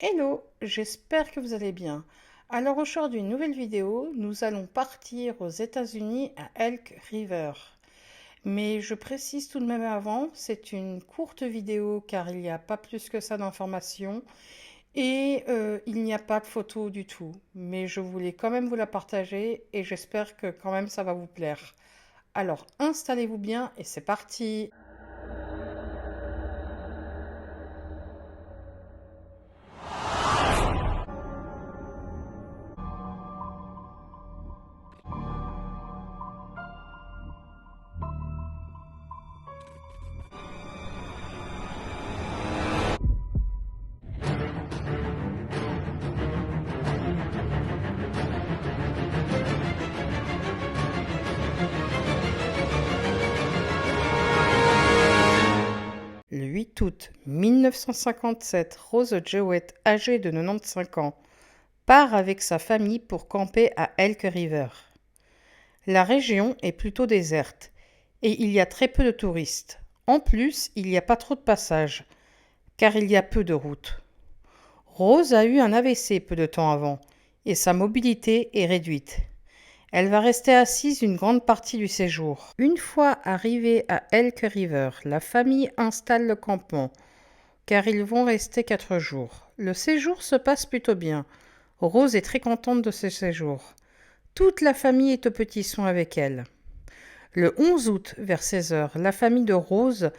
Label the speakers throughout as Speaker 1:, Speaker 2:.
Speaker 1: Hello, j'espère que vous allez bien. Alors aujourd'hui, nouvelle vidéo, nous allons partir aux États-Unis à Elk River. Mais je précise tout de même avant, c'est une courte vidéo car il n'y a pas plus que ça d'informations et il n'y a pas de photo du tout. Mais je voulais quand même vous la partager et j'espère que quand même ça va vous plaire. Alors installez-vous bien et c'est parti! Le 8 août 1957, Rose Jewett, âgée de 95 ans, part avec sa famille pour camper à Elk River. La région est plutôt déserte et il y a très peu de touristes. En plus, il n'y a pas trop de passages, car il y a peu de routes. Rose a eu un AVC peu de temps avant et sa mobilité est réduite. Elle va rester assise une grande partie du séjour. Une fois arrivée à Elk River, la famille installe le campement, car ils vont rester 4 jours. Le séjour se passe plutôt bien. Rose est très contente de ce séjour. Toute la famille est aux petits soins avec elle. Le 11 août, vers 16 heures, la famille de Rose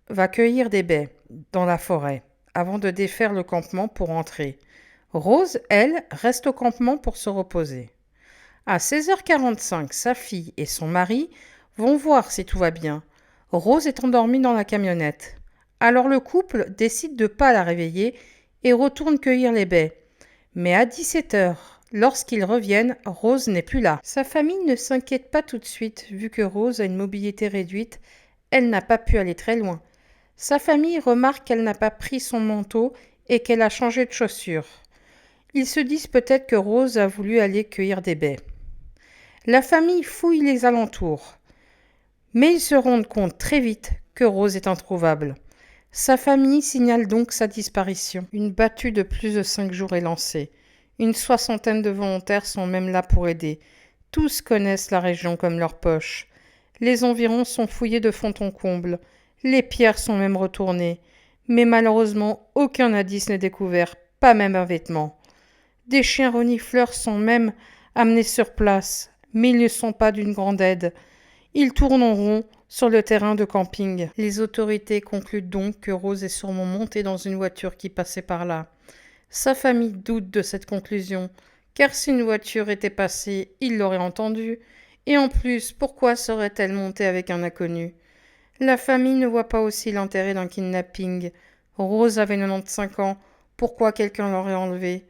Speaker 1: va cueillir des baies dans la forêt, avant de défaire le campement pour rentrer. Rose, elle, reste au campement pour se reposer. À 16h45, sa fille et son mari vont voir si tout va bien. Rose est endormie dans la camionnette. Alors le couple décide de ne pas la réveiller et retourne cueillir les baies. Mais à 17h, lorsqu'ils reviennent, Rose n'est plus là. Sa famille ne s'inquiète pas tout de suite, vu que Rose a une mobilité réduite, elle n'a pas pu aller très loin. Sa famille remarque qu'elle n'a pas pris son manteau et qu'elle a changé de chaussures. Ils se disent peut-être que Rose a voulu aller cueillir des baies. La famille fouille les alentours, mais ils se rendent compte très vite que Rose est introuvable. Sa famille signale donc sa disparition. Une battue de plus de 5 jours est lancée. Une soixantaine de volontaires sont même là pour aider. Tous connaissent la région comme leur poche. Les environs sont fouillés de fond en comble. Les pierres sont même retournées. Mais malheureusement, aucun indice n'est découvert, pas même un vêtement. Des chiens renifleurs sont même amenés sur place, mais ils ne sont pas d'une grande aide. Ils tournent en rond sur le terrain de camping. Les autorités concluent donc que Rose est sûrement montée dans une voiture qui passait par là. Sa famille doute de cette conclusion, car si une voiture était passée, ils l'auraient entendue. Et en plus, pourquoi serait-elle montée avec un inconnu? La famille ne voit pas aussi l'intérêt d'un kidnapping. Rose avait 95 ans, pourquoi quelqu'un l'aurait enlevée?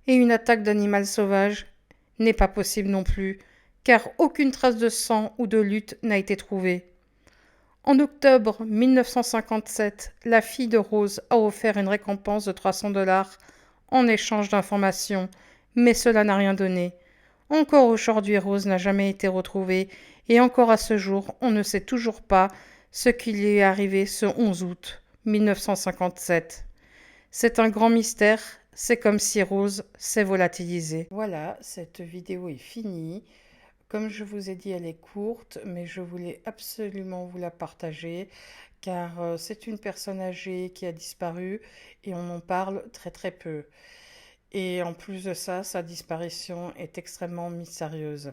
Speaker 1: Et une attaque d'animal sauvage n'est pas possible non plus, car aucune trace de sang ou de lutte n'a été trouvée. En octobre 1957, la fille de Rose a offert une récompense de 300 $ en échange d'informations, mais cela n'a rien donné. Encore aujourd'hui, Rose n'a jamais été retrouvée et encore à ce jour, on ne sait toujours pas ce qui lui est arrivé ce 11 août 1957. C'est un grand mystère, c'est comme si Rose s'est volatilisée. Voilà, cette vidéo est finie. Comme je vous ai dit, elle est courte, mais je voulais absolument vous la partager car c'est une personne âgée qui a disparu et on en parle très très peu. Et en plus de ça, sa disparition est extrêmement mystérieuse.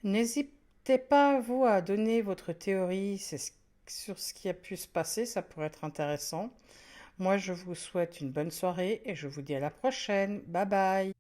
Speaker 1: N'hésitez pas, vous, à donner votre théorie sur ce qui a pu se passer, ça pourrait être intéressant. Moi, je vous souhaite une bonne soirée et je vous dis à la prochaine. Bye bye.